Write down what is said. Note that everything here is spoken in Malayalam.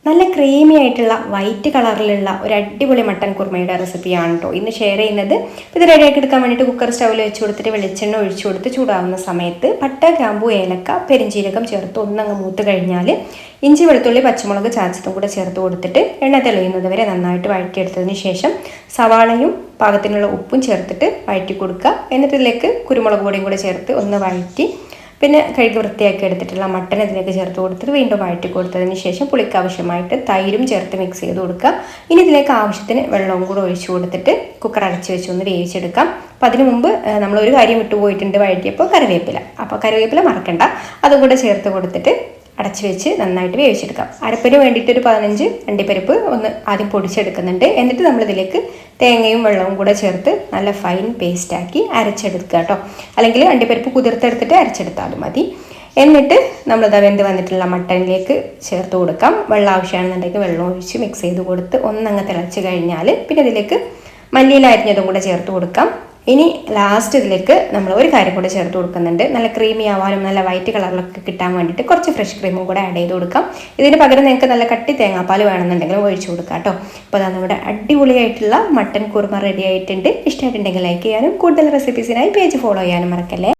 നല്ല ക്രീമി ആയിട്ടുള്ള വൈറ്റ് കളറിലുള്ള ഒരു അടിപൊളി മട്ടൻ കുർമയുടെ റെസിപ്പിയാണ് കേട്ടോ ഇന്ന് ഷെയർ ചെയ്യുന്നത്. ഇത് റെഡിയാക്കി എടുക്കാൻ വേണ്ടിയിട്ട് കുക്കർ സ്റ്റൗവിൽ വെച്ച് കൊടുത്തിട്ട് വെളിച്ചെണ്ണ ഒഴിച്ചു കൊടുത്ത് ചൂടാവുന്ന സമയത്ത് പട്ട, ഗ്രാമ്പൂ, ഏലക്ക, പെരിഞ്ചീരകം ചേർത്ത് ഒന്നങ്ങ് മൂത്ത് കഴിഞ്ഞാൽ ഇഞ്ചി, വെളുത്തുള്ളി, പച്ചമുളക് ചാച്ചതും കൂടെ ചേർത്ത് കൊടുത്തിട്ട് എണ്ണ തെളിയുന്നത് വരെ നന്നായിട്ട് വഴറ്റിയെടുത്തതിന് ശേഷം സവാളയും പാകത്തിനുള്ള ഉപ്പും ചേർത്തിട്ട് വഴറ്റി കൊടുക്കുക. എന്നിട്ട് ഇതിലേക്ക് കുരുമുളക് പൊടിയും കൂടെ ചേർത്ത് ഒന്ന് വഴറ്റി പിന്നെ കഴുകി വൃത്തിയാക്കി എടുത്തിട്ടുള്ള മട്ടൻ ഇതിലേക്ക് ചേർത്ത് കൊടുത്തിട്ട് വീണ്ടും വഴറ്റി കൊടുത്തതിന് ശേഷം പുളിക്ക് ആവശ്യമായിട്ട് തൈരും ചേർത്ത് മിക്സ് ചെയ്ത് കൊടുക്കുക. ഇനി ഇതിലേക്ക് ആവശ്യത്തിന് വെള്ളവും കൂടെ ഒഴിച്ചു കൊടുത്തിട്ട് കുക്കർ അടച്ച് വെച്ച് ഒന്ന് വേവിച്ചെടുക്കാം. അപ്പം അതിന് മുമ്പ് നമ്മളൊരു കാര്യം വിട്ടുപോയിട്ടുണ്ട് വഴറ്റിയപ്പോൾ കറിവേപ്പില. അപ്പോൾ കറിവേപ്പില മറക്കണ്ട, അതും കൂടെ ചേർത്ത് കൊടുത്തിട്ട് അടച്ച് വെച്ച് നന്നായിട്ട് വേവിച്ചെടുക്കാം. അരപ്പിന് വേണ്ടിയിട്ട് ഒരു 15 അണ്ടിപ്പരിപ്പ് ഒന്ന് ആദ്യം പൊടിച്ചെടുക്കുന്നുണ്ട്. എന്നിട്ട് നമ്മളിതിലേക്ക് തേങ്ങയും വെള്ളവും കൂടെ ചേർത്ത് നല്ല ഫൈൻ പേസ്റ്റാക്കി അരച്ചെടുക്കുക കേട്ടോ. അല്ലെങ്കിൽ അണ്ടിപ്പരിപ്പ് കുതിർത്തെടുത്തിട്ട് അരച്ചെടുത്താലും മതി. എന്നിട്ട് നമ്മളിത് വെന്ത് വന്നിട്ടുള്ള മട്ടനിലേക്ക് ചേർത്ത് കൊടുക്കാം. വെള്ളം ആവശ്യമാണെന്നുണ്ടെങ്കിൽ വെള്ളം ഒഴിച്ച് മിക്സ് ചെയ്ത് കൊടുത്ത് ഒന്നങ്ങ് തിളച്ച് കഴിഞ്ഞാൽ പിന്നെ ഇതിലേക്ക് മല്ലിയില അരിഞ്ഞതും കൂടെ ചേർത്ത് കൊടുക്കാം. ഇനി ലാസ്റ്റ് ഇതിലേക്ക് നമ്മൾ ഒരു കാര്യം കൂടെ ചേർത്ത് കൊടുക്കുന്നുണ്ട്. നല്ല ക്രീമി ആവാനും നല്ല വൈറ്റ് കളറിലൊക്കെ കിട്ടാൻ വേണ്ടിയിട്ട് കുറച്ച് ഫ്രഷ് ക്രീമും കൂടെ ആഡ് ചെയ്ത് കൊടുക്കാം. ഇതിന് പകരം നിങ്ങൾക്ക് നല്ല കട്ടി തേങ്ങാപ്പാൽ വേണമെന്നുണ്ടെങ്കിൽ ഒഴിച്ചു കൊടുക്കാം കേട്ടോ. അപ്പോൾ അതാണ് നമ്മുടെ അടിപൊളിയായിട്ടുള്ള മട്ടൻ കുറുമ റെഡി ആയിട്ടുണ്ട്. ഇഷ്ടമായിട്ടുണ്ടെങ്കിൽ ലൈക്ക് ചെയ്യാനും കൂടുതൽ റെസിപ്പീസിനായി പേജ് ഫോളോ ചെയ്യാനും മറക്കല്ലേ.